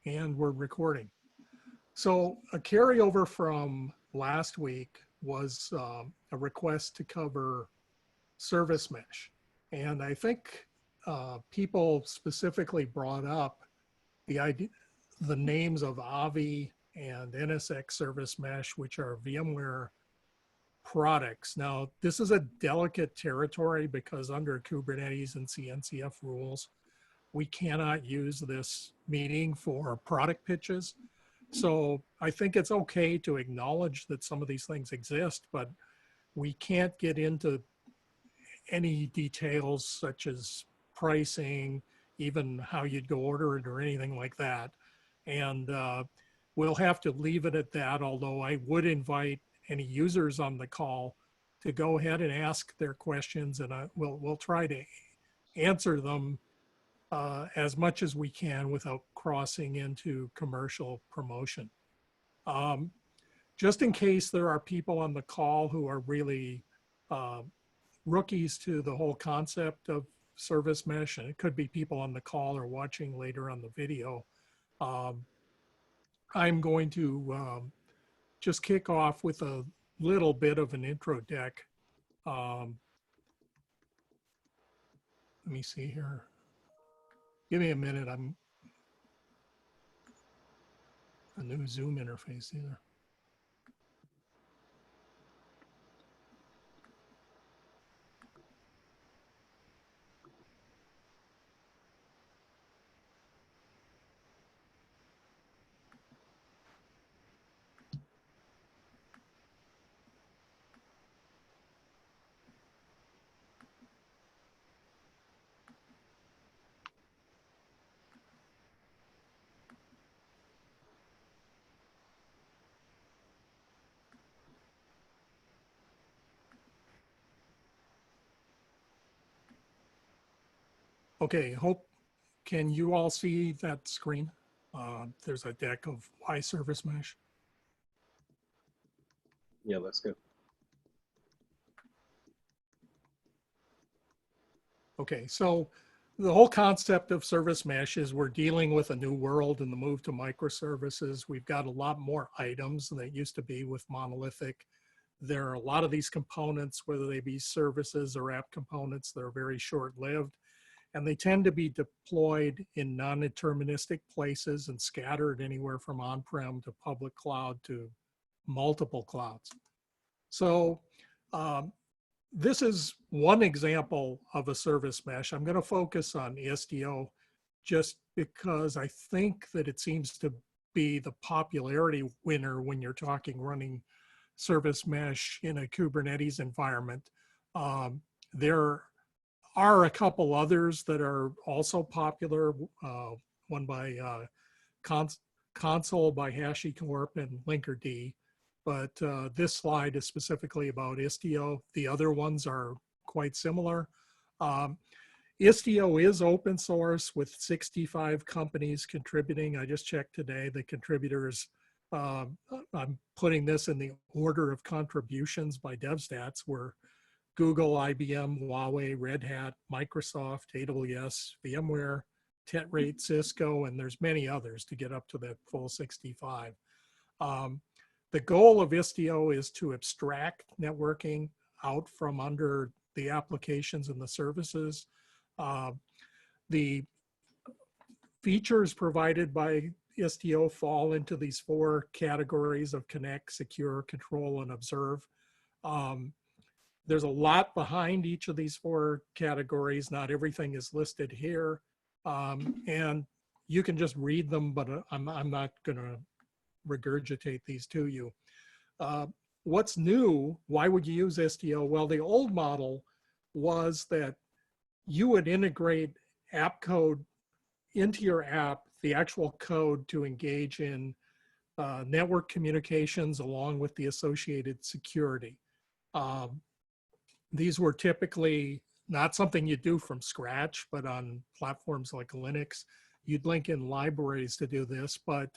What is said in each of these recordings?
And we're recording. So a carryover from last week was a request to cover ServiceMesh. And I think people specifically brought up the idea, the names of Avi and NSX ServiceMesh, which are VMware products. Now, this is a delicate territory because under Kubernetes and CNCF rules, we cannot use this meeting for product pitches. So I think it's okay to acknowledge that some of these things exist, but we can't get into any details such as pricing, even how you'd go order it or anything like that. And we'll have to leave it at that, although I would invite any users on the call to go ahead and ask their questions, and we'll try to answer them as much as we can without crossing into commercial promotion. Just in case there are people on the call who are really rookies to the whole concept of ServiceMesh, and it could be people on the call or watching later on the video, I'm going to just kick off with a little bit of an intro deck. Let me see here. Give me a minute. I'm a new Zoom interface either. Okay, can you all see that screen? There's a deck of why ServiceMesh. Yeah, let's go. Okay, so the whole concept of ServiceMesh is we're dealing with a new world in the move to microservices. We've got a lot more items than it used to be with monolithic. There are a lot of these components, whether they be services or app components, that are very short-lived. And they tend to be deployed in non-deterministic places and scattered anywhere from on-prem to public cloud to multiple clouds. So this is one example of a service mesh. I'm going to focus on Istio just because I think that it seems to be the popularity winner when you're talking running service mesh in a Kubernetes environment. There are a couple others that are also popular, one by Console by HashiCorp and Linkerd, but this slide is specifically about Istio. The other ones are quite similar. Istio is open source with 65 companies contributing. I just checked today, the contributors, I'm putting this in the order of contributions by DevStats, where Google, IBM, Huawei, Red Hat, Microsoft, AWS, VMware, Tetrate, Cisco, and there's many others to get up to that full 65. The goal of Istio is to abstract networking out from under the applications and the services. The features provided by Istio fall into these four categories of connect, secure, control, and observe. There's a lot behind each of these four categories. Not everything is listed here. And you can just read them, but I'm not going to regurgitate these to you. What's new? Why would you use Istio? Well, the old model was that you would integrate app code into your app, the actual code to engage in network communications along with the associated security. These were typically not something you do from scratch, but on platforms like Linux, you'd link in libraries to do this, but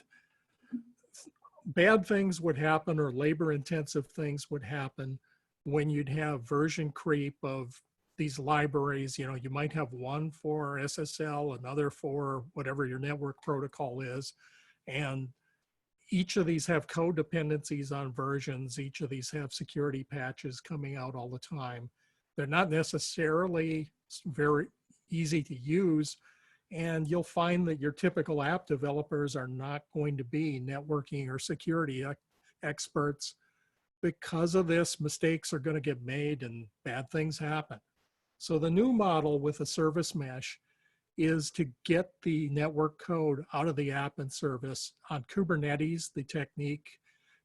bad things would happen or labor intensive things would happen when you'd have version creep of these libraries, you know, you might have one for SSL, another for whatever your network protocol is. And each of these have codependencies on versions. Each of these have security patches coming out all the time. They're not necessarily very easy to use. And you'll find that your typical app developers are not going to be networking or security experts. Because of this, mistakes are going to get made and bad things happen. So the new model with a service mesh is to get the network code out of the app and service. On Kubernetes, the technique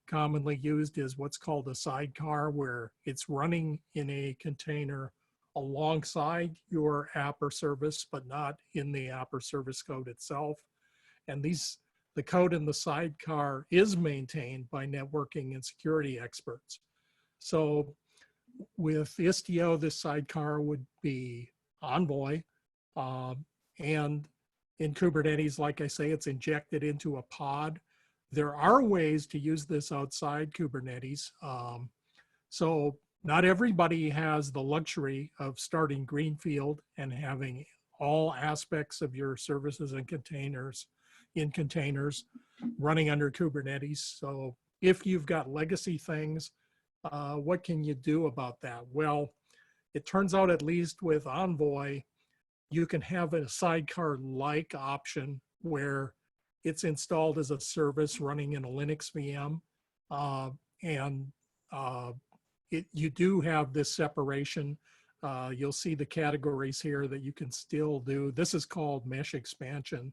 commonly used is what's called a sidecar, where it's running in a container alongside your app or service, but not in the app or service code itself. And the code in the sidecar is maintained by networking and security experts. So with Istio, this sidecar would be Envoy. And in Kubernetes, like I say, it's injected into a pod. There are ways to use this outside Kubernetes. So not everybody has the luxury of starting greenfield and having all aspects of your services and containers in containers running under Kubernetes. So if you've got legacy things, what can you do about that? Well, it turns out, at least with Envoy, you can have a sidecar-like option where it's installed as a service running in a Linux VM. You do have this separation. You'll see the categories here that you can still do. This is called mesh expansion.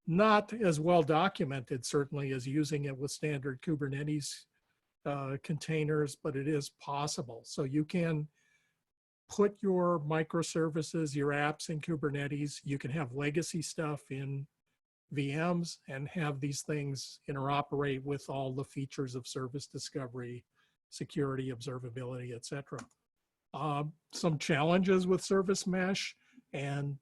Not as well documented, certainly, as using it with standard Kubernetes containers, but it is possible. So you can put your microservices, your apps in Kubernetes. You can have legacy stuff in VMs and have these things interoperate with all the features of service discovery, security, observability, etc. Some challenges with service mesh, and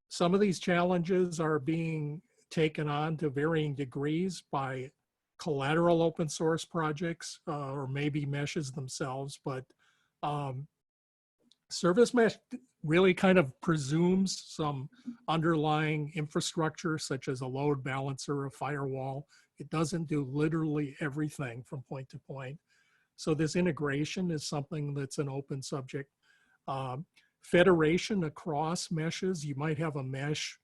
some of these challenges are being taken on to varying degrees by collateral open source projects or maybe meshes themselves, but service mesh really kind of presumes some underlying infrastructure, such as a load balancer, a firewall. It doesn't do literally everything from point to point. So this integration is something that's an open subject. Federation across meshes. You might have a mesh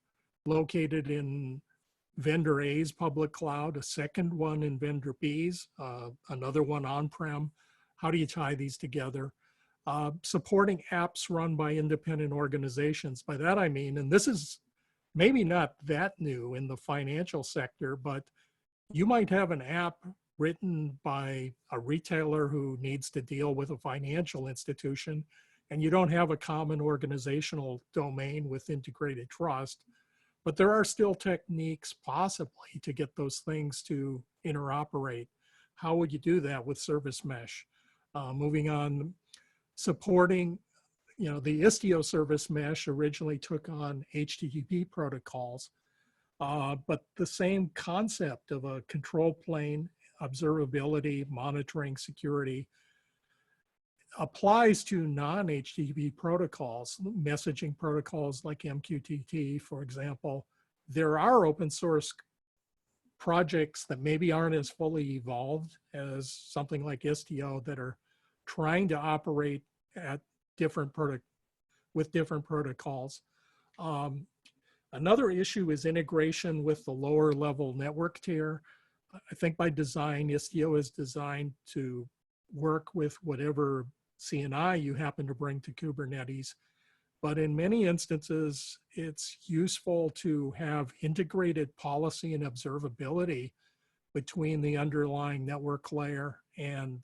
located in vendor A's public cloud, a second one in vendor B's, another one on-prem. How do you tie these together? Supporting apps run by independent organizations. By that I mean, and this is maybe not that new in the financial sector, but you might have an app written by a retailer who needs to deal with a financial institution, and you don't have a common organizational domain with integrated trust. But there are still techniques possibly to get those things to interoperate. How would you do that with service mesh? Moving on, supporting, you know, the Istio service mesh originally took on HTTP protocols, but the same concept of a control plane, observability, monitoring, security applies to non-HTTP protocols, messaging protocols like MQTT, for example. There are open source projects that maybe aren't as fully evolved as something like Istio that are trying to operate at with different protocols. Another issue is integration with the lower level network tier. I think by design, Istio is designed to work with whatever CNI you happen to bring to Kubernetes. But in many instances, it's useful to have integrated policy and observability between the underlying network layer and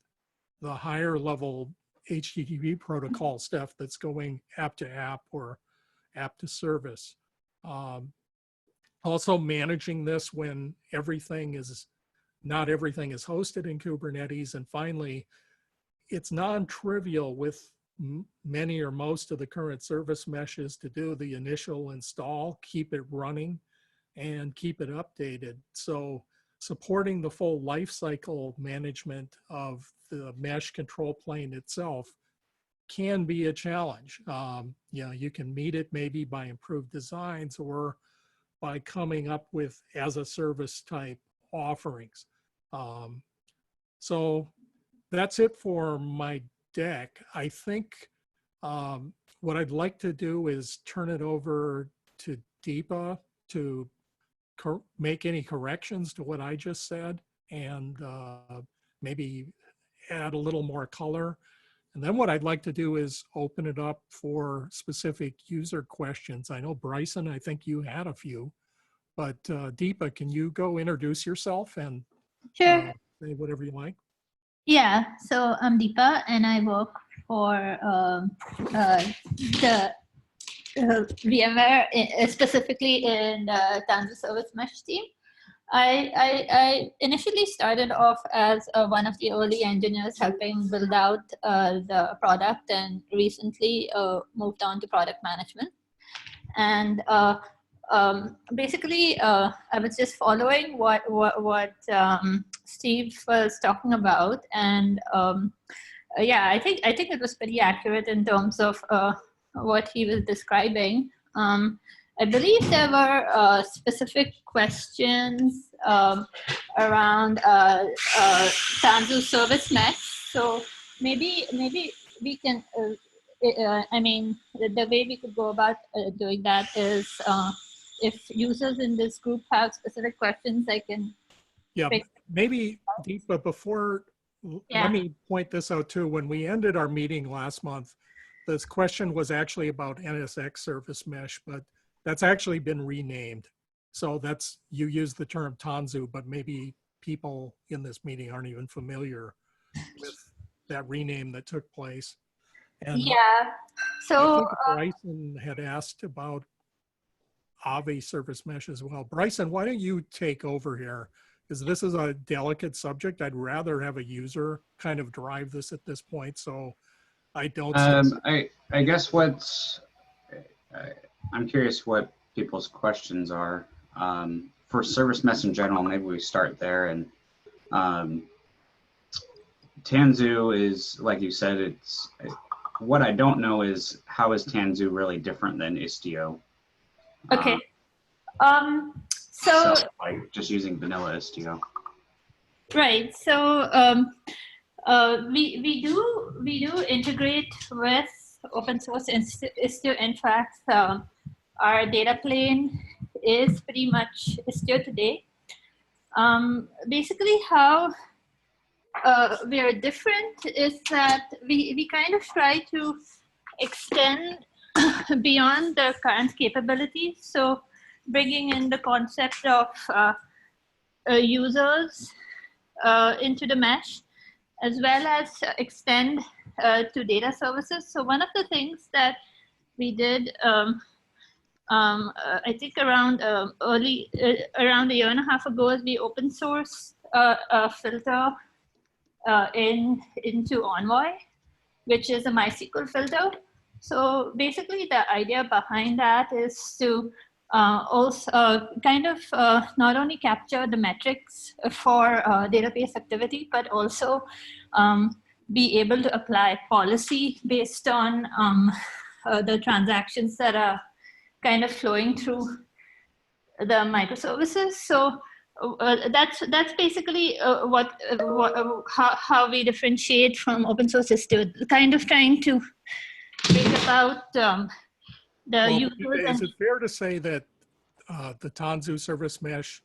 the higher level HTTP protocol stuff that's going app to app or app to service. Also managing this when not everything is hosted in Kubernetes. And finally, it's non-trivial with many or most of the current service meshes to do the initial install, keep it running, and keep it updated. So supporting the full life cycle management of the mesh control plane itself can be a challenge. You know, you can meet it maybe by improved designs or by coming up with as a service type offerings. So that's it for my deck. I think what I'd like to do is turn it over to Deepa to make any corrections to what I just said and maybe add a little more color. And then what I'd like to do is open it up for specific user questions. I know Bryson, I think you had a few, but Deepa, can you go introduce yourself and Sure. say whatever you like? Yeah, so I'm Deepa and I work for the VMware, specifically in the Tanzu ServiceMesh team. I initially started off as one of the early engineers helping build out the product, and recently moved on to product management. And basically, I was just following what Steve was talking about, and yeah, I think it was pretty accurate in terms of what he was describing. I believe there were specific questions around Tanzu ServiceMesh. So maybe we can. I mean, the way we could go about doing that is if users in this group have specific questions, I can. Yeah, maybe Deepa, before, let me point this out too. When we ended our meeting last month, this question was actually about NSX Service Mesh, but that's actually been renamed. So that's, you use the term Tanzu, but maybe people in this meeting aren't even familiar with that rename that took place. And yeah, so I think Bryson had asked about Avi Service Mesh as well. Bryson, why don't you take over here? Because this is a delicate subject. I'd rather have a user kind of drive this at this point. So I don't. I guess what's, I'm curious what people's questions are. For Service Mesh in general, maybe we start there. And Tanzu is, like you said, it's, what I don't know is how is Tanzu really different than Istio? Okay. So like just using vanilla Istio. Right. So we do integrate with open source Istio. In fact, our data plane is pretty much Istio today. Basically, how we are different is that we kind of try to extend beyond the current capabilities. So bringing in the concept of users into the mesh, as well as extend to data services. So one of the things that we did, I think around around a year and a half ago, is we open sourced a filter into Envoy, which is a MySQL filter. So basically the idea behind that is to also kind of not only capture the metrics for database activity, but also be able to apply policy based on the transactions that are kind of flowing through the microservices. So that's basically how we differentiate from open source Istio, kind of trying to bring about the users. Is it fair to say that the Tanzu Service Mesh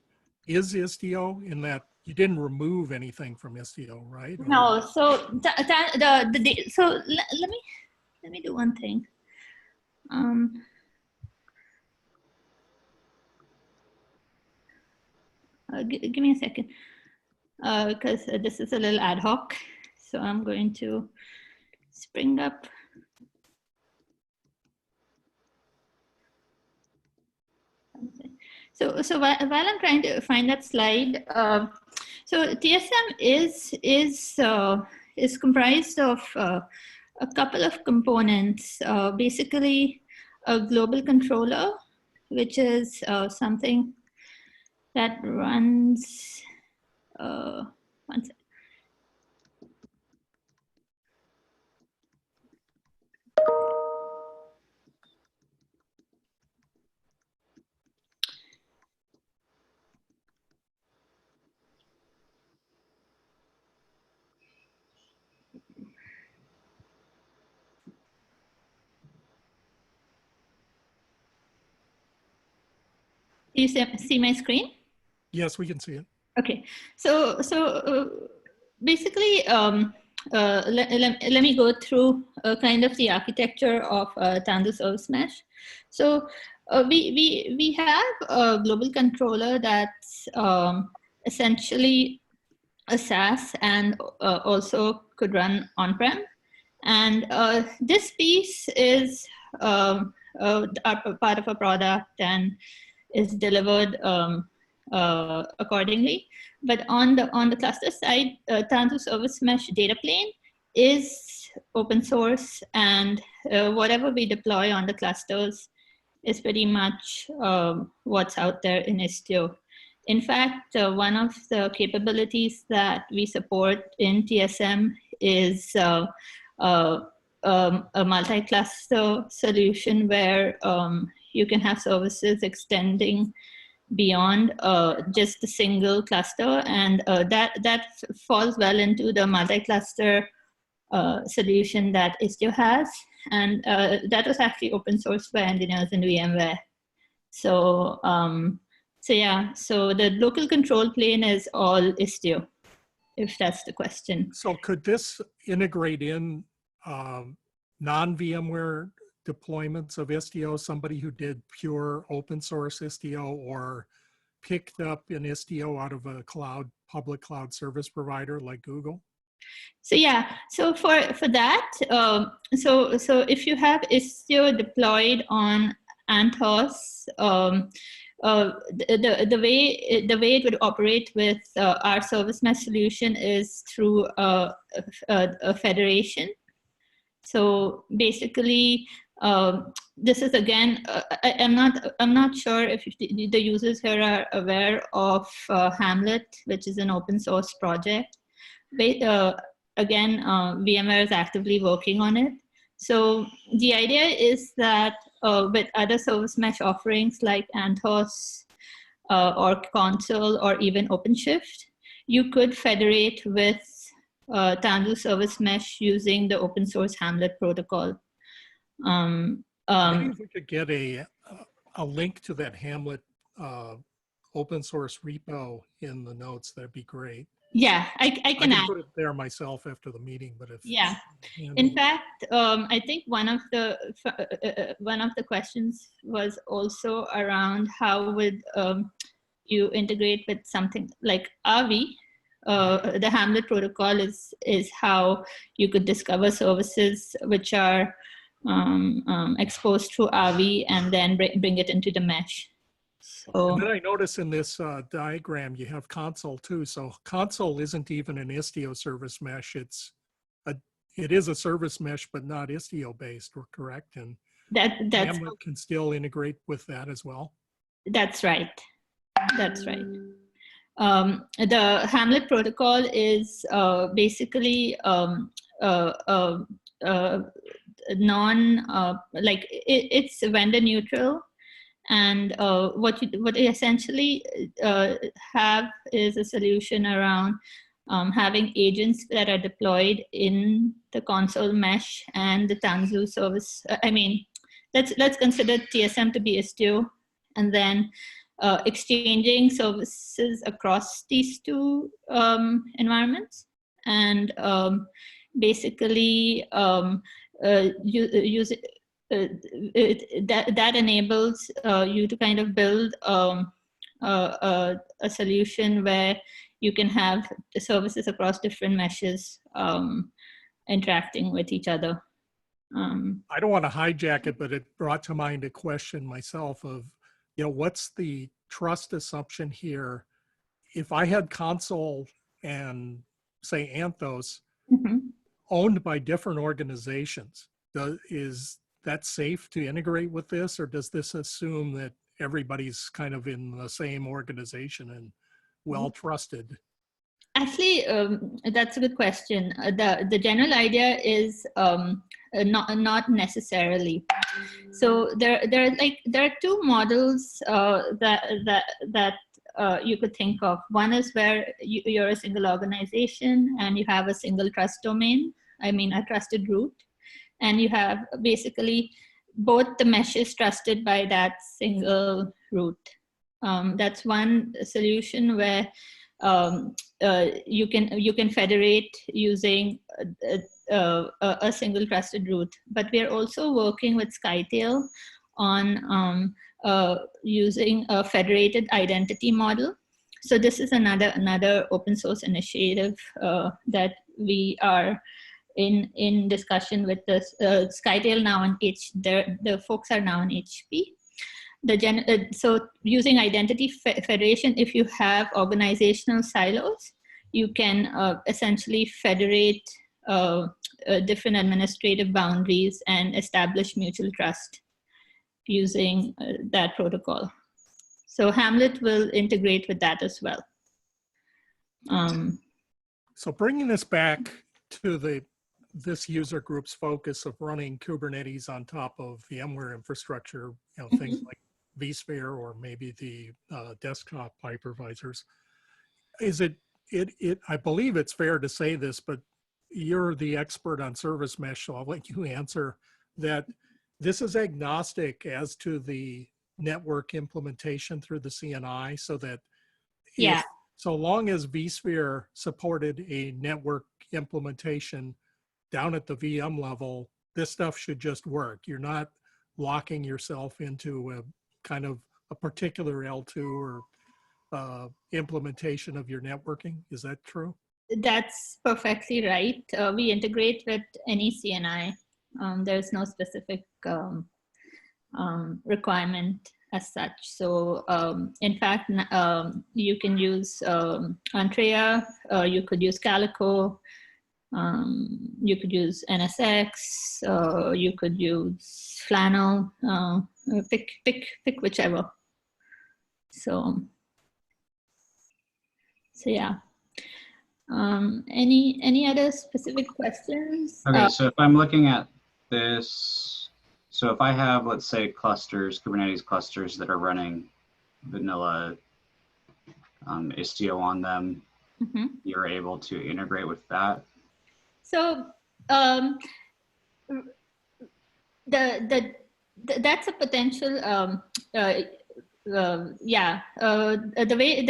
is Istio, in that you didn't remove anything from Istio, right? Or? No. So so let me do one thing. Give me a second, because this is a little ad hoc. So I'm going to spring up. So while I'm trying to find that slide, so TSM is comprised of a couple of components. Basically, a global controller, which is something that runs. One second. You see my screen? Yes, we can see it. Okay, so basically, let me go through kind of the architecture of Tanzu ServiceMesh. So we have a global controller that's essentially a SaaS and also could run on-prem. And this piece is part of a product and is delivered accordingly. But on the cluster side, Tanzu ServiceMesh data plane is open source, and whatever we deploy on the clusters is pretty much what's out there in Istio. In fact, one of the capabilities that we support in TSM is a multi-cluster solution where you can have services extending beyond just a single cluster, and that falls well into the multi-cluster solution that Istio has, and that was actually open source by engineers in VMware. So so the local control plane is all Istio, if that's the question. So could this integrate in non-VMware deployments of Istio, somebody who did pure open source Istio or picked up an Istio out of a public cloud service provider like Google? So yeah, so for that, so if you have Istio deployed on Anthos, the way it would operate with our ServiceMesh solution is through a federation. So basically, this is again, I'm not sure if the users here are aware of Hamlet, which is an open source project. Again, VMware is actively working on it. So the idea is that with other service mesh offerings like Anthos or Console or even OpenShift, you could federate with Tanzu service mesh using the open source Hamlet protocol. Maybe if we could get a link to that Hamlet open source repo in the notes, that'd be great. Yeah, I can add. Put it there myself after the meeting, but if yeah, in fact, I think one of the questions was also around how would you integrate with something like RV. The Hamlet protocol is how you could discover services which are exposed through RV and then bring it into the mesh. So, and then I notice in this diagram you have Console too. So Console isn't even an Istio service mesh. It is a service mesh, but not Istio based. Correct? And that's Hamlet can still integrate with that as well. That's right. That's right. The Hamlet protocol is basically it's vendor neutral. And what you essentially have is a solution around having agents that are deployed in the console mesh and the Tanzu service. Let's consider TSM to be Istio, and then exchanging services across these two environments, and basically use it. That enables you to kind of build a solution where you can have the services across different meshes interacting with each other. I don't want to hijack it, but it brought to mind a question myself of, what's the trust assumption here? If I had Console and say Anthos owned by different organizations, is that safe to integrate with this, or does this assume that everybody's kind of in the same organization and well trusted? Actually, that's a good question. The general idea is not necessarily. So there are two models that you could think of. One is where you're a single organization and you have a single trust domain. A trusted root. And you have basically both the meshes trusted by that single root. That's one solution where you can federate using a single trusted root. But we are also working with SkyTail on using a federated identity model. So this is another open source initiative that we are in discussion with the SkyTail now, and the folks are now in HP. So using identity federation, if you have organizational silos, you can essentially federate different administrative boundaries and establish mutual trust using that protocol. So Hamlet will integrate with that as well. So bringing this back to this user group's focus of running Kubernetes on top of VMware infrastructure, things like vSphere or maybe the desktop hypervisors, I believe it's fair to say this, but you're the expert on ServiceMesh, so I'll let you answer that. This is agnostic as to the network implementation through the CNI, so that so long as vSphere supported a network implementation down at the VM level, this stuff should just work. You're not locking yourself into a kind of a particular L2 or implementation of your networking. Is that true? That's perfectly right. We integrate with any CNI. There's no specific requirement as such. So in fact, you can use Antrea, you could use Calico, you could use NSX, you could use Flannel, pick whichever. So yeah. Any other specific questions? Okay, so if I'm looking at this, so if I have, let's say, clusters, Kubernetes clusters that are running vanilla Istio on them, you're able to integrate with that? So that's a potential. The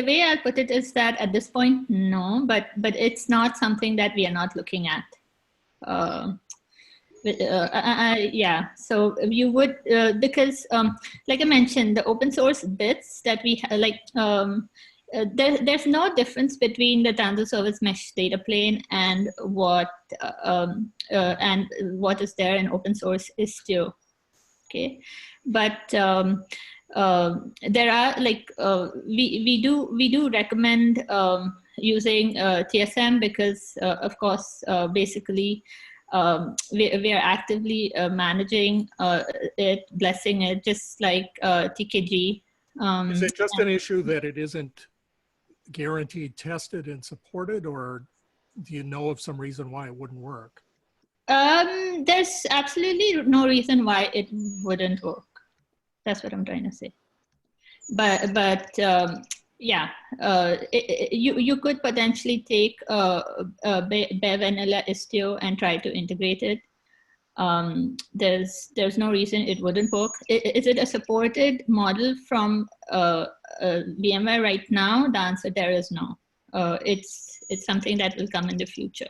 way I'll put it is that at this point, no, but it's not something that we are not looking at. Yeah, so you would, because like I mentioned, the open source bits that we like, there's no difference between the Tanzu Service Mesh data plane and what is there in open source Istio. Okay, but there are like we do recommend using TSM because of course basically we are actively managing it, blessing it, just like TKG. Is it just an issue that it isn't guaranteed tested and supported, or do you know of some reason why it wouldn't work? There's absolutely no reason why it wouldn't work. That's what I'm trying to say. But yeah, you could potentially take bare vanilla Istio and try to integrate it. There's no reason it wouldn't work. Is it a supported model from VMware right now? The answer there is no. It's something that will come in the future.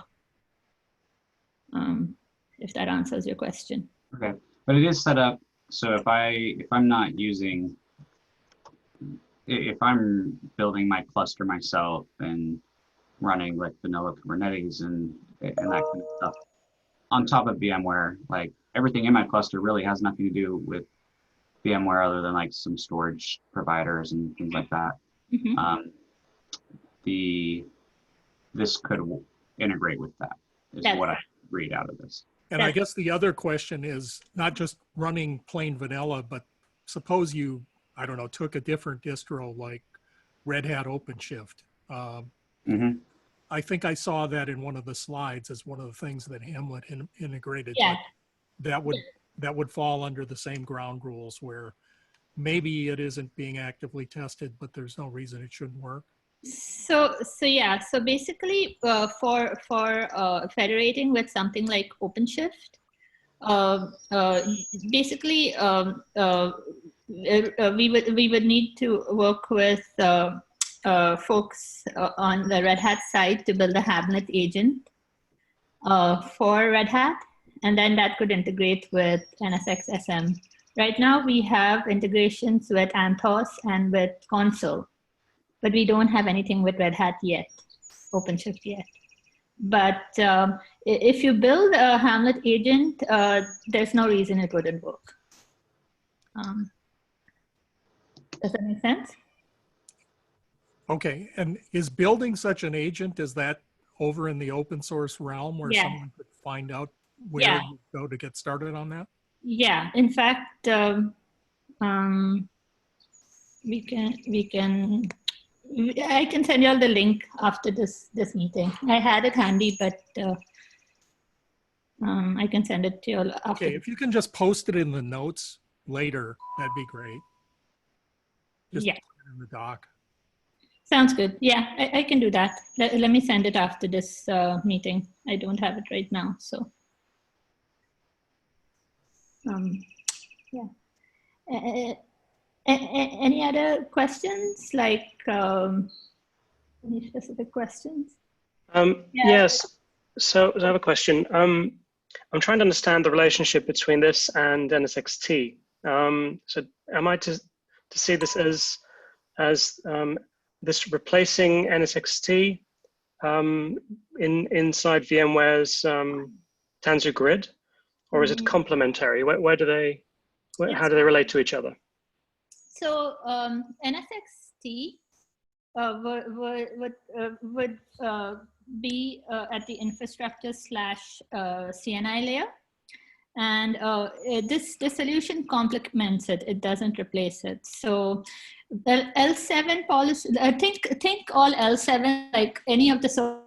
If that answers your question. Okay, but it is set up so if I'm not using, if I'm building my cluster myself and running like vanilla Kubernetes and that kind of stuff on top of VMware, like everything in my cluster really has nothing to do with VMware other than like some storage providers and things like that. This could integrate with that is what I read out of this. And I guess the other question is not just running plain vanilla, but suppose you, I don't know, took a different distro like Red Hat OpenShift. I think I saw that in one of the slides as one of the things that Hamlet integrated. Yeah. That would fall under the same ground rules where maybe it isn't being actively tested, but there's no reason it shouldn't work. So yeah, so basically for federating with something like OpenShift, basically we would need to work with folks on the Red Hat side to build a Hamlet agent for Red Hat, and then that could integrate with NSX-SM. Right now, we have integrations with Anthos and with Console, but we don't have anything with Red Hat yet, OpenShift yet. But if you build a Hamlet agent, there's no reason it wouldn't work. Does that make sense? Okay, and is building such an agent, is that over in the open source realm where someone could find out where you go to get started on that? Yeah, in fact, I can send you all the link after this meeting. I had it handy, but I can send it to you all after. Okay, if you can just post it in the notes later, that'd be great. Just put it in the doc. Sounds good. Yeah, I can do that. Let me send it after this meeting. I don't have it right now, so. Yeah. Any other questions? Like any specific questions? Yes. So I have a question. I'm trying to understand the relationship between this and NSXT. So am I to see this as this replacing NSXT inside VMware's Tanzu Grid, or is it complementary? Where do they? How do they relate to each other? So NSXT would be at the infrastructure / CNI layer, and this solution complements it. It doesn't replace it. So L7 policy. I think all L7, like any of the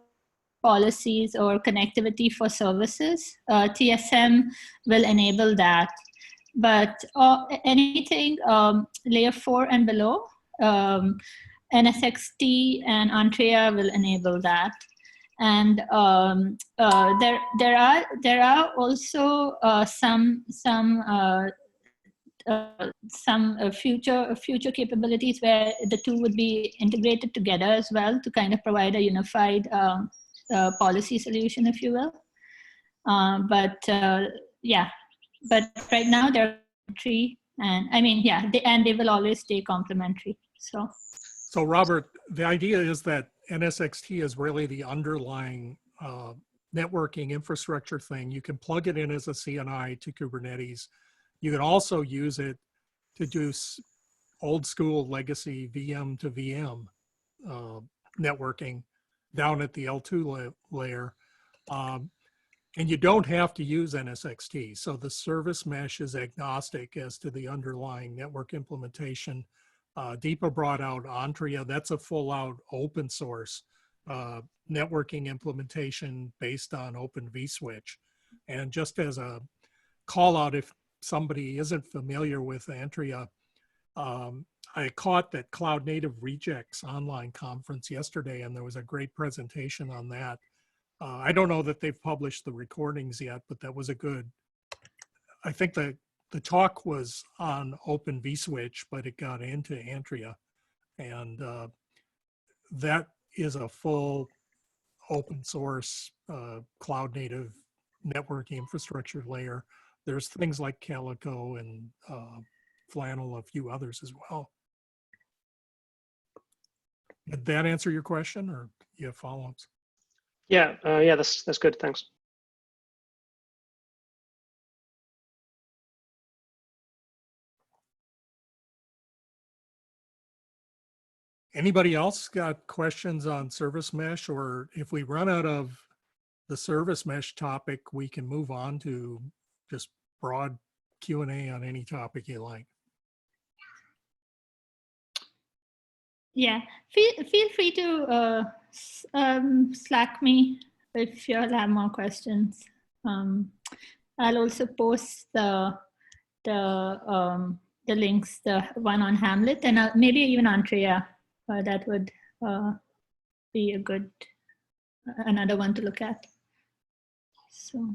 policies or connectivity for services, TSM will enable that. But anything layer 4 and below, NSXT and Antrea will enable that. And there are also some future capabilities where the two would be integrated together as well to kind of provide a unified policy solution, if you will. But right now they're complementary, and I mean, they will always stay complementary. So Robert, the idea is that NSXT is really the underlying networking infrastructure thing. You can plug it in as a CNI to Kubernetes. You can also use it to do old school legacy VM to VM networking down at the L2 layer. And you don't have to use NSXT. So the ServiceMesh is agnostic as to the underlying network implementation. Deepa brought out Antrea. That's a full out open source networking implementation based on Open vSwitch. And just as a call out, if somebody isn't familiar with Antrea, I caught that Cloud Native Rejects online conference yesterday, and there was a great presentation on that. I don't know that they've published the recordings yet, but that was a good, I think the talk was on Open vSwitch, but it got into Antrea. And that is a full open source cloud native networking infrastructure layer. There's things like Calico and Flannel, a few others as well. Did that answer your question, or do you have follow-ups? Yeah, that's good. Thanks. Anybody else got questions on ServiceMesh, or if we run out of the ServiceMesh topic, we can move on to just broad Q&A on any topic you like. Yeah, feel free to Slack me if you all have more questions. I'll also post the links, the one on Hamlet, and maybe even Antrea. That would be a good another one to look at. So.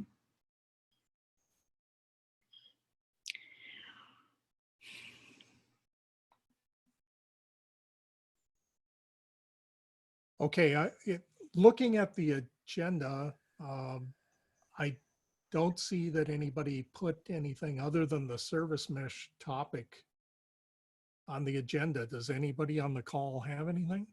Okay, looking at the agenda, I don't see that anybody put anything other than the service mesh topic on the agenda. Does anybody on the call have anything?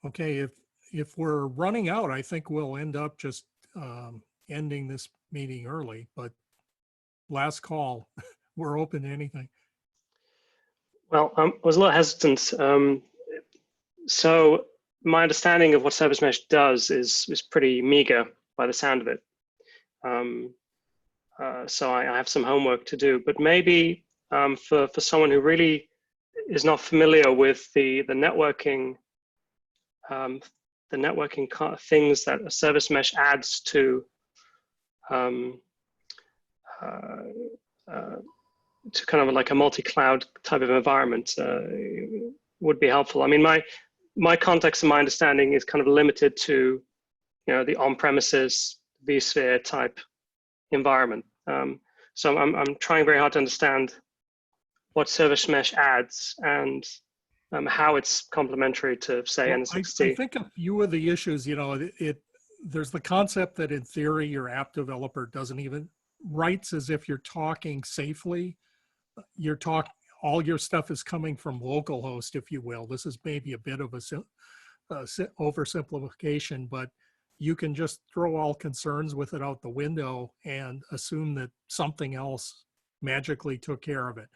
Okay, if we're running out, I think we'll end up just ending this meeting early, but last call, we're open to anything. Well, I was a little hesitant. So my understanding of what ServiceMesh does is pretty meager by the sound of it. So I have some homework to do, but maybe for someone who really is not familiar with the networking things that a service mesh adds to kind of like a multi-cloud type of environment would be helpful. I mean, my context and my understanding is kind of limited to, the on-premises vSphere type environment. So I'm trying very hard to understand what service mesh adds and how it's complementary to, say, Well, NSXT. I think a few of the issues, there's the concept that in theory, your app developer doesn't even writes as if you're talking safely. All your stuff is coming from localhost, if you will. This is maybe a bit of a oversimplification, but you can just throw all concerns with it out the window and assume that something else magically took care of it.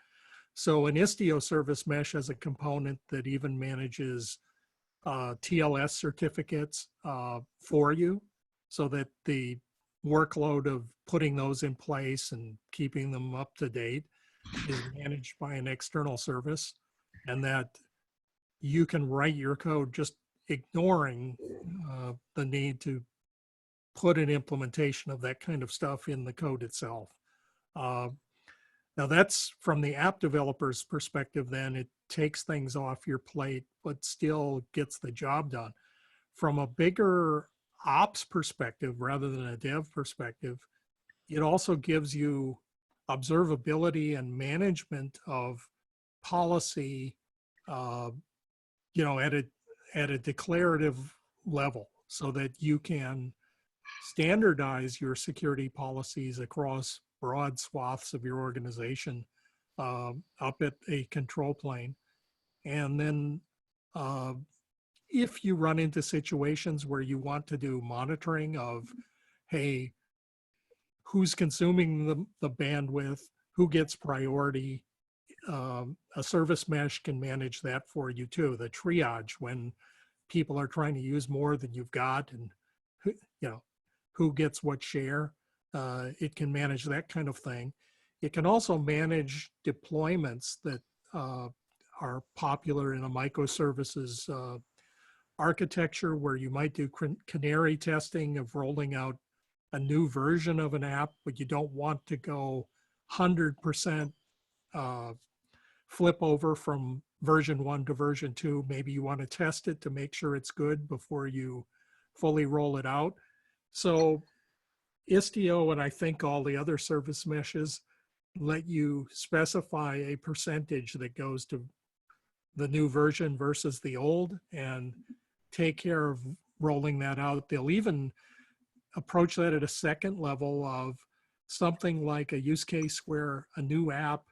So an Istio service mesh has a component that even manages TLS certificates for you, so that the workload of putting those in place and keeping them up to date is managed by an external service, and that you can write your code just ignoring the need to put an implementation of that kind of stuff in the code itself. Now that's from the app developer's perspective, then it takes things off your plate, but still gets the job done. From a bigger ops perspective, rather than a dev perspective, it also gives you observability and management of policy, at a declarative level, so that you can standardize your security policies across broad swaths of your organization up at a control plane. And then if you run into situations where you want to do monitoring of, hey, who's consuming the bandwidth, who gets priority, a service mesh can manage that for you too. The triage when people are trying to use more than you've got, and who gets what share. It can manage that kind of thing. It can also manage deployments that are popular in a microservices architecture, where you might do canary testing of rolling out a new version of an app, but you don't want to go 100% flip over from version 1 to version 2. Maybe you want to test it to make sure it's good before you fully roll it out. So Istio, and I think all the other service meshes, let you specify a percentage that goes to the new version versus the old, and take care of rolling that out. They'll even approach that at a second level of something like a use case where a new app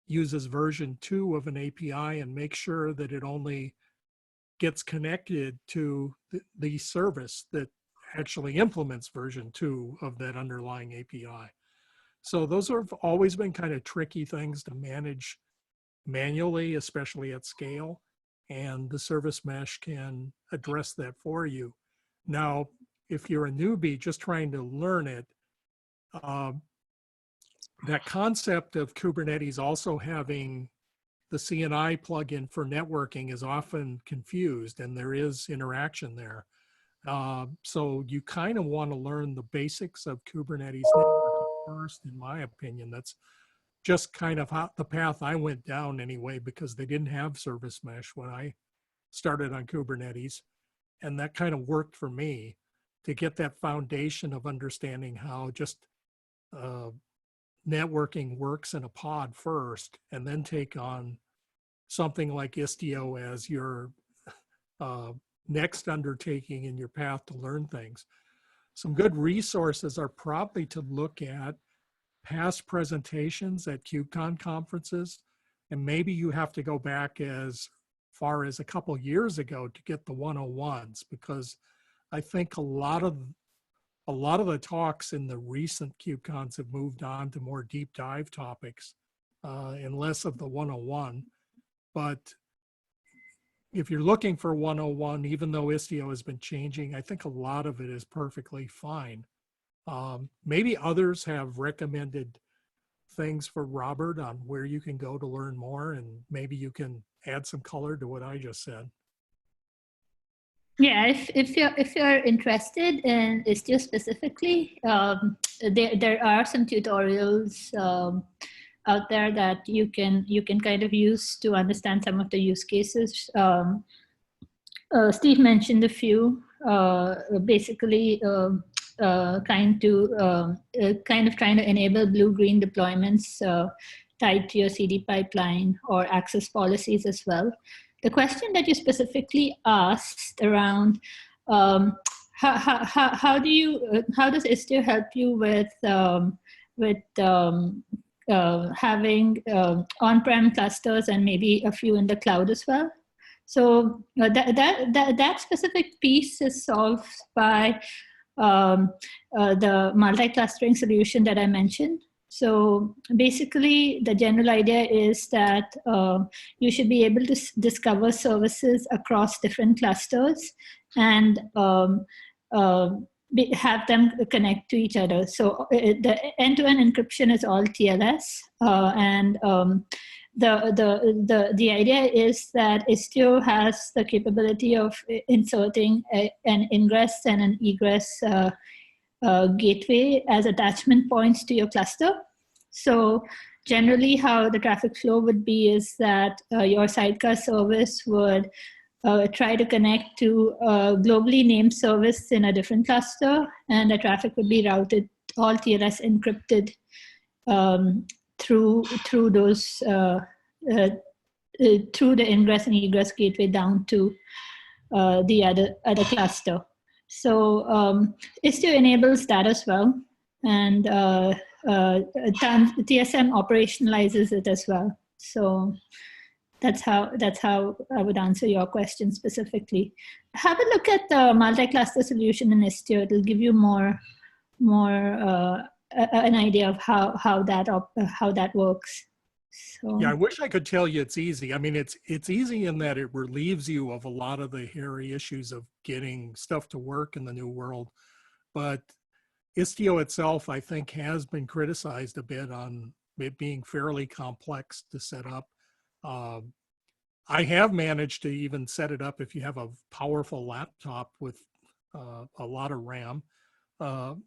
uses version 2 of an API, and make sure that it only gets connected to the service that actually implements version 2 of that underlying API. So those have always been kind of tricky things to manage manually, especially at scale, and the service mesh can address that for you. Now, if you're a newbie just trying to learn it, that concept of Kubernetes also having the CNI plugin for networking is often confused, and there is interaction there. So you kind of want to learn the basics of Kubernetes networking first, in my opinion. That's just kind of the path I went down anyway, because they didn't have service mesh when I started on Kubernetes. And that kind of worked for me to get that foundation of understanding how just networking works in a pod first, and then take on something like Istio as your next undertaking in your path to learn things. Some good resources are probably to look at past presentations at KubeCon conferences, and maybe you have to go back as far as a couple years ago to get the 101s, because I think a lot of the talks in the recent KubeCons have moved on to more deep dive topics and less of the 101. But if you're looking for 101, even though Istio has been changing, I think a lot of it is perfectly fine. Maybe others have recommended things for Robert on where you can go to learn more, and maybe you can add some color to what I just said. Yeah, if you're interested in Istio specifically, there are some tutorials out there that you can kind of use to understand some of the use cases. Steve mentioned a few. Basically, kind of trying to enable blue-green deployments tied to your CD pipeline or access policies as well. The question that you specifically asked around how does Istio help you with having on-prem clusters and maybe a few in the cloud as well? So that specific piece is solved by the multi-clustering solution that I mentioned. So basically, the general idea is that you should be able to discover services across different clusters and have them connect to each other. So the end-to-end encryption is all TLS, and the idea is that Istio has the capability of inserting an ingress and an egress gateway as attachment points to your cluster. So generally how the traffic flow would be is that your Sidecar service would try to connect to a globally named service in a different cluster, and the traffic would be routed all TLS encrypted through those through the ingress and egress gateway down to the other cluster. So Istio enables that as well, and TSM operationalizes it as well. So that's how I would answer your question specifically. Have a look at the multi-cluster solution in Istio. It'll give you more an idea of how that works. So. Yeah, I wish I could tell you it's easy. I mean, it's easy in that it relieves you of a lot of the hairy issues of getting stuff to work in the new world. But Istio itself, I think, has been criticized a bit on it being fairly complex to set up. I have managed to even set it up if you have a powerful laptop with a lot of RAM, and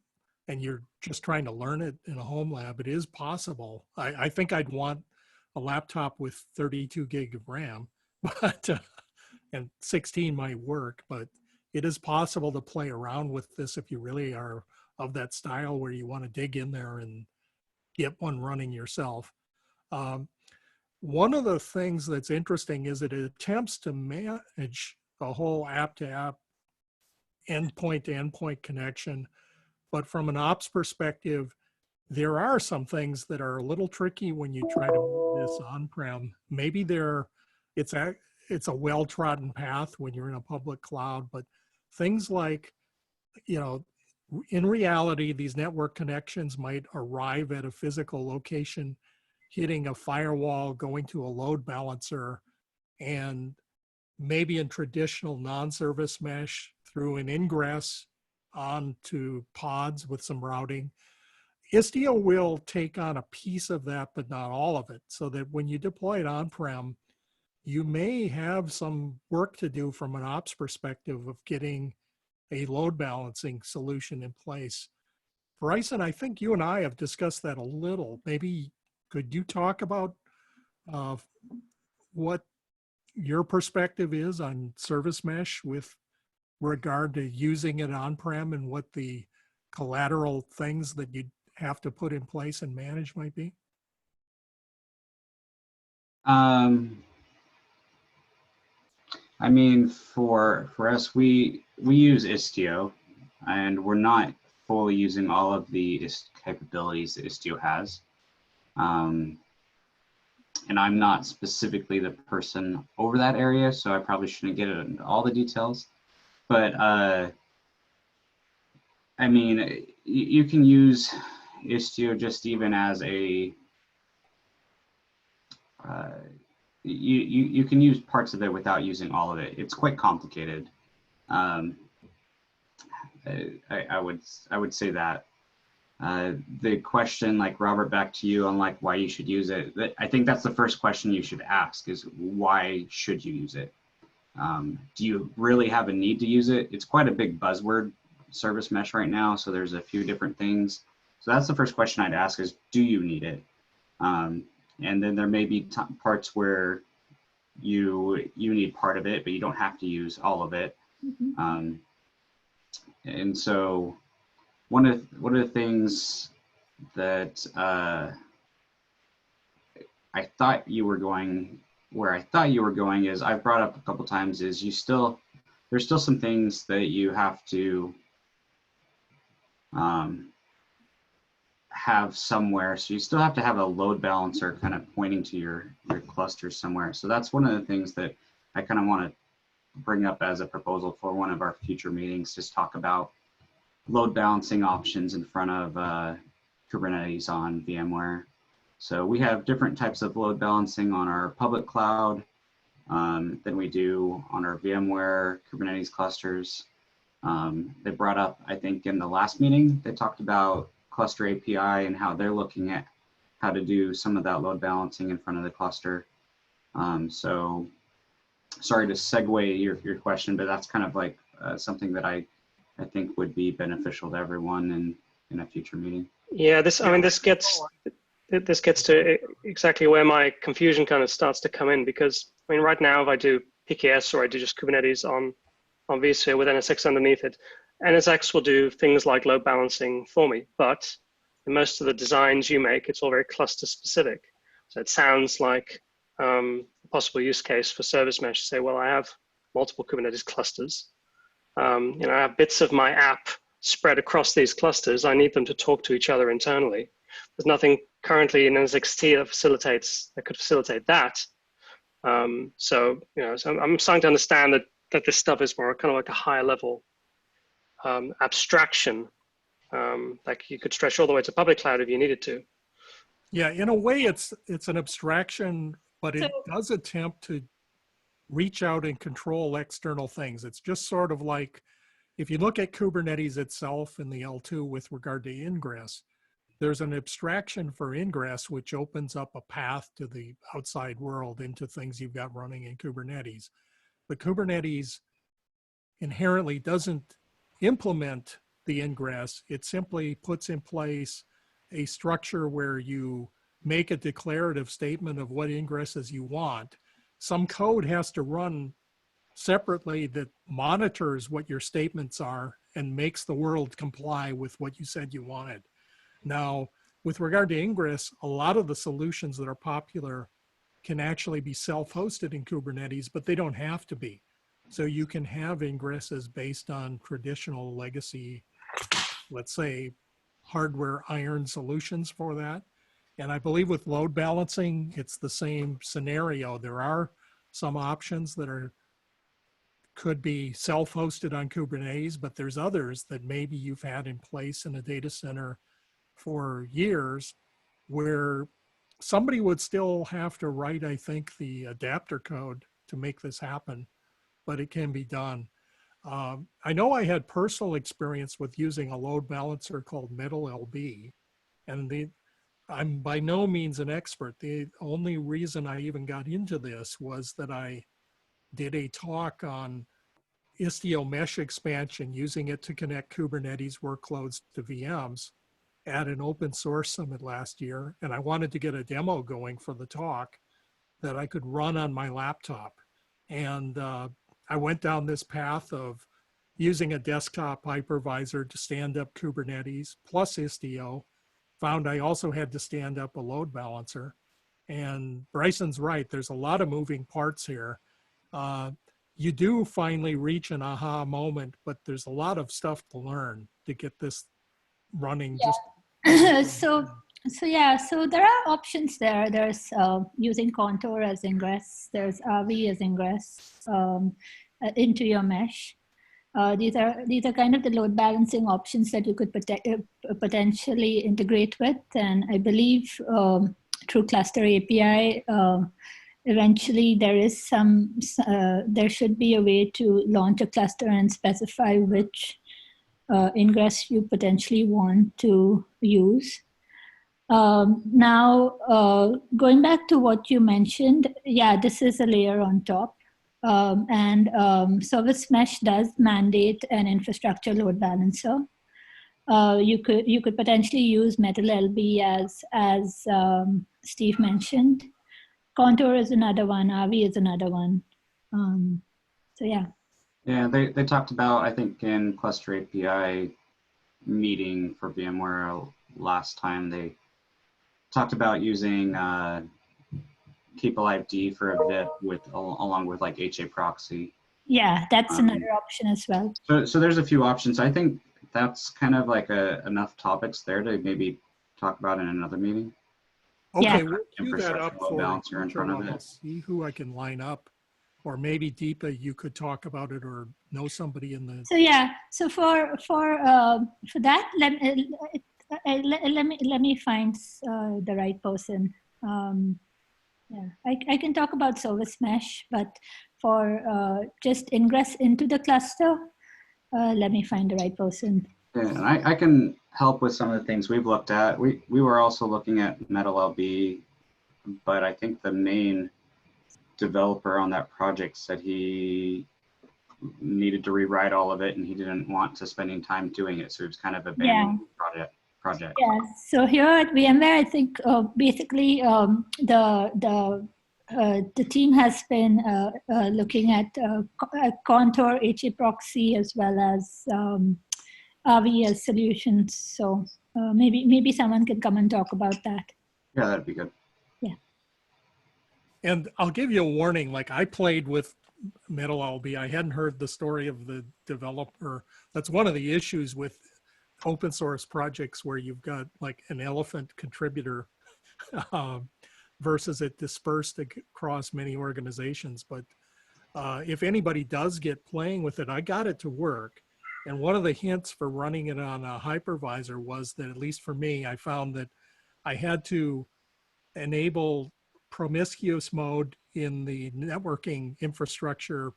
you're just trying to learn it in a home lab. It is possible. I think I'd want a laptop with 32 gig of RAM, but and 16 might work, but it is possible to play around with this if you really are of that style where you want to dig in there and get one running yourself. One of the things that's interesting is that it attempts to manage a whole app-to-app, endpoint-to-endpoint connection, but from an ops perspective, there are some things that are a little tricky when you try to move this on-prem. Maybe it's a well-trodden path when you're in a public cloud, but things like, in reality, these network connections might arrive at a physical location, hitting a firewall, going to a load balancer, and maybe in traditional non-service mesh through an ingress onto pods with some routing. Istio will take on a piece of that, but not all of it, so that when you deploy it on-prem, you may have some work to do from an ops perspective of getting a load balancing solution in place. Bryson, I think you and I have discussed that a little. Maybe could you talk about what your perspective is on service mesh with regard to using it on-prem and what the collateral things that you have to put in place and manage might be? I mean, for us, we use Istio, and we're not fully using all of the capabilities that Istio has. And I'm not specifically the person over that area, so I probably shouldn't get into all the details. But I mean, you can use Istio just even as a you can use parts of it without using all of it. It's quite complicated. I would say that. The question, like Robert, back to you on like why you should use it. I think that's the first question you should ask is why should you use it? Do you really have a need to use it? It's quite a big buzzword, ServiceMesh right now. So there's a few different things. So that's the first question I'd ask is, do you need it? And then there may be parts where you need part of it, but you don't have to use all of it. Mm-hmm. And so one of the things that I thought you were going, where I thought you were going is I've brought up a couple times is there's still some things that you have to have somewhere. So you still have to have a load balancer kind of pointing to your cluster somewhere. So that's one of the things that I kind of want to bring up as a proposal for one of our future meetings, just talk about load balancing options in front of Kubernetes on VMware. So we have different types of load balancing on our public cloud than we do on our VMware Kubernetes clusters. They brought up, I think in the last meeting, they talked about cluster API and how they're looking at how to do some of that load balancing in front of the cluster. So sorry to segue your question, but that's kind of like something that I think would be beneficial to everyone in a future meeting. Yeah, I mean, this gets to exactly where my confusion kind of starts to come in, because I mean, right now, if I do PKS or I do just Kubernetes on vSphere with NSX underneath it, NSX will do things like load balancing for me, but in most of the designs you make, it's all very cluster specific. So it sounds like a possible use case for ServiceMesh to say, well, I have multiple Kubernetes clusters. I have bits of my app spread across these clusters. I need them to talk to each other internally. There's nothing currently in NSXT that could facilitate that. So I'm starting to understand that this stuff is more kind of like a higher level abstraction. Like you could stretch all the way to public cloud if you needed to. Yeah, in a way, it's an abstraction, but it does attempt to reach out and control external things. It's just sort of like, if you look at Kubernetes itself in the L2 with regard to ingress, there's an abstraction for ingress, which opens up a path to the outside world into things you've got running in Kubernetes. But Kubernetes inherently doesn't implement the ingress. It simply puts in place a structure where you make a declarative statement of what ingresses you want. Some code has to run separately that monitors what your statements are and makes the world comply with what you said you wanted. Now, with regard to ingress, a lot of the solutions that are popular can actually be self-hosted in Kubernetes, but they don't have to be. So you can have ingresses based on traditional legacy, let's say, hardware iron solutions for that. And I believe with load balancing, it's the same scenario. There are some options that could be self-hosted on Kubernetes, but there's others that maybe you've had in place in a data center for years where somebody would still have to write, I think, the adapter code to make this happen, but it can be done. I know I had personal experience with using a load balancer called MetalLB, and I'm by no means an expert. The only reason I even got into this was that I did a talk on Istio mesh expansion, using it to connect Kubernetes workloads to VMs at an open source summit last year. And I wanted to get a demo going for the talk that I could run on my laptop. And I went down this path of using a desktop hypervisor to stand up Kubernetes plus Istio. Found I also had to stand up a load balancer. And Bryson's right, there's a lot of moving parts here. You do finally reach an aha moment, but there's a lot of stuff to learn to get this running. Yeah. So there are options there. There's using Contour as ingress. There's RV as ingress into your mesh. These are kind of the load balancing options that you could potentially integrate with. And I believe through Cluster API, eventually there should be a way to launch a cluster and specify which ingress you potentially want to use. Now, going back to what you mentioned, yeah, this is a layer on top. ServiceMesh does mandate an infrastructure load balancer. You could potentially use MetalLB as Steve mentioned. Contour is another one. RV is another one. So yeah. Yeah, they talked about, I think in Cluster API meeting for VMware last time, they talked about using Keep Alive D for a bit along with like HA proxy. Yeah, that's another option as well. So there's a few options. I think that's kind of like enough topics there to maybe talk about in another meeting. Okay, Yeah. we'll do that up for balancer in front of it. See who I can line up, or maybe Deepa, you could talk about it, or know somebody in the. So yeah, so for that, let me find the right person. Yeah, I can talk about ServiceMesh, but for just ingress into the cluster, let me find the right person. Yeah, and I can help with some of the things we've looked at. We were also looking at MetalLB, but I think the main developer on that project said he needed to rewrite all of it and he didn't want to spend any time doing it. So it was kind of abandoned project. Yeah, so here at VMware, I think basically the team has been looking at Contour, HA proxy, as well as RV as solutions. So maybe someone can come and talk about that. Yeah, that'd be good. Yeah. And I'll give you a warning, like I played with MetalLB. I hadn't heard the story of the developer. That's one of the issues with open source projects where you've got like an elephant contributor versus it dispersed across many organizations. But if anybody does get playing with it, I got it to work. And one of the hints for running it on a hypervisor was that, at least for me, I found that I had to enable promiscuous mode in the networking infrastructure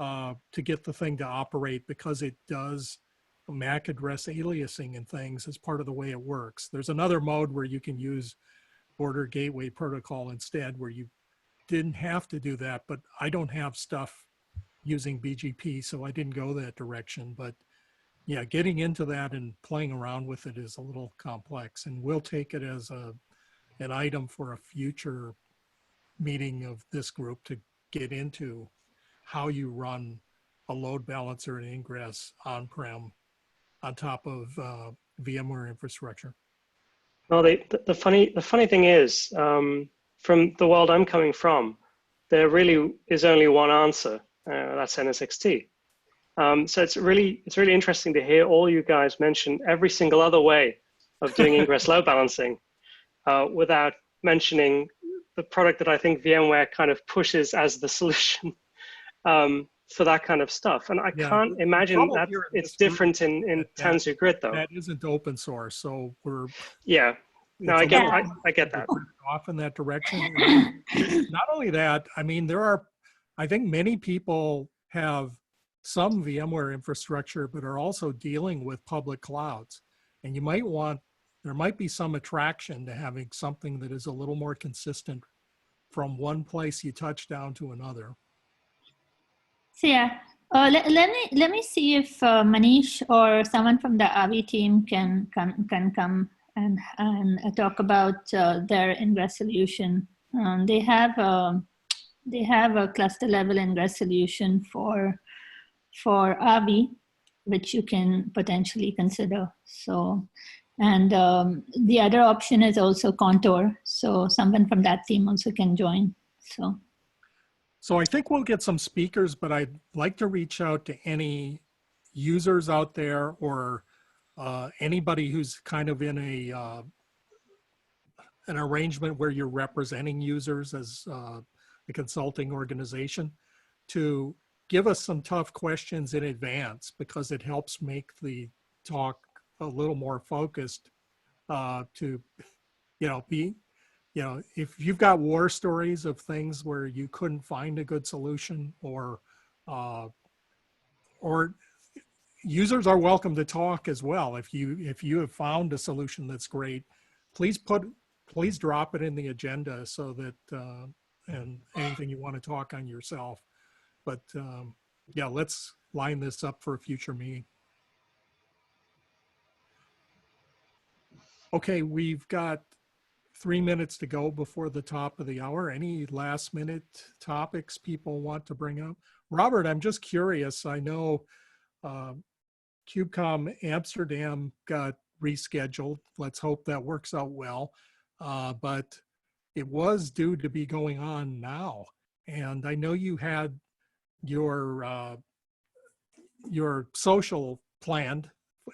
to get the thing to operate, because it does MAC address aliasing and things as part of the way it works. There's another mode where you can use Border Gateway Protocol instead, where you didn't have to do that, but I don't have stuff using BGP, so I didn't go that direction. But yeah, getting into that and playing around with it is a little complex, and we'll take it as an item for a future meeting of this group to get into how you run a load balancer and ingress on-prem on top of VMware infrastructure. Well, the funny thing is, from the world I'm coming from, there really is only one answer. That's NSXT. So it's really interesting to hear all you guys mention every single other way of doing ingress load balancing without mentioning the product that I think VMware kind of pushes as the solution for that kind of stuff. And I can't imagine that it's different in Tanzu Grid, though. That isn't open source, so we're... Yeah, no, I get that. Off in that direction. Not only that, I mean, I think many people have some VMware infrastructure, but are also dealing with public clouds. And there might be some attraction to having something that is a little more consistent from one place you touch down to another. So yeah, let me see if Manish or someone from the RV team can come and talk about their ingress solution. They have a cluster level ingress solution for RV. which you can potentially consider. So, and the other option is also Contour. So someone from that team also can join. So I think we'll get some speakers, but I'd like to reach out to any users out there or anybody who's kind of in an arrangement where you're representing users as a consulting organization to give us some tough questions in advance, because it helps make the talk a little more focused to, if you've got war stories of things where you couldn't find a good solution, or users are welcome to talk as well. If you have found a solution that's great, please drop it in the agenda so that, and anything you want to talk on yourself. But yeah, let's line this up for a future meeting. Okay, we've got 3 minutes to go before the top of the hour. Any last minute topics people want to bring up? Robert, I'm just curious. I know KubeCon Amsterdam got rescheduled. Let's hope that works out well. But it was due to be going on now. And I know you had your social planned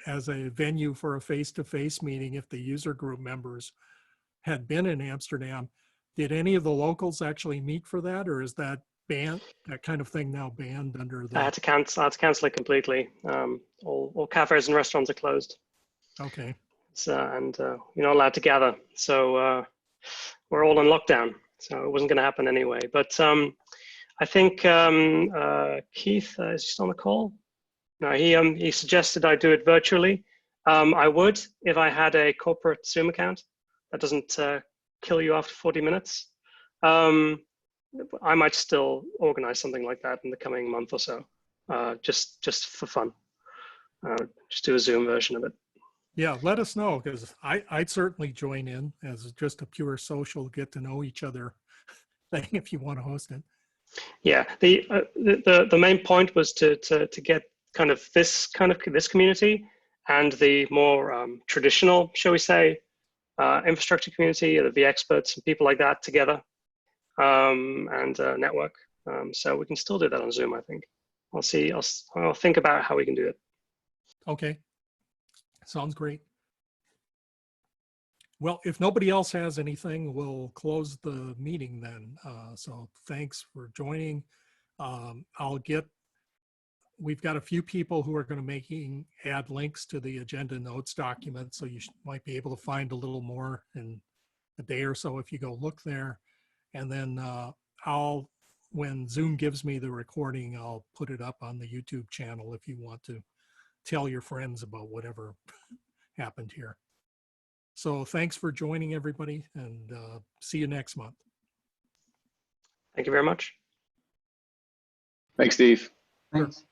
as a venue for a face-to-face meeting if the user group members had been in Amsterdam. Did any of the locals actually meet for that, or is that banned, that kind of thing now banned under the? I had to cancel it completely. All cafes and restaurants are closed. Okay. And you're not allowed to gather. So we're all in lockdown. So it wasn't going to happen anyway. But I think Keith is just on the call. No, he suggested I do it virtually. I would if I had a corporate Zoom account that doesn't kill you after 40 minutes. I might still organize something like that in the coming month or so, just for fun. Just do a Zoom version of it. Yeah, let us know, because I'd certainly join in as just a pure social get to know each other thing if you want to host it. Yeah, the main point was to get kind of this community and the more traditional, shall we say, infrastructure community, the vExperts and people like that together, and network. So we can still do that on Zoom, I think. I'll think about how we can do it. Okay, sounds great. Well, if nobody else has anything, we'll close the meeting then. So thanks for joining. We've got a few people who are going to add links to the agenda notes document, so you might be able to find a little more in a day or so if you go look there. And then when Zoom gives me the recording, I'll put it up on the YouTube channel if you want to tell your friends about whatever happened here. So thanks for joining, everybody, and see you next month. Thank you very much. Thanks, Steve. Thanks.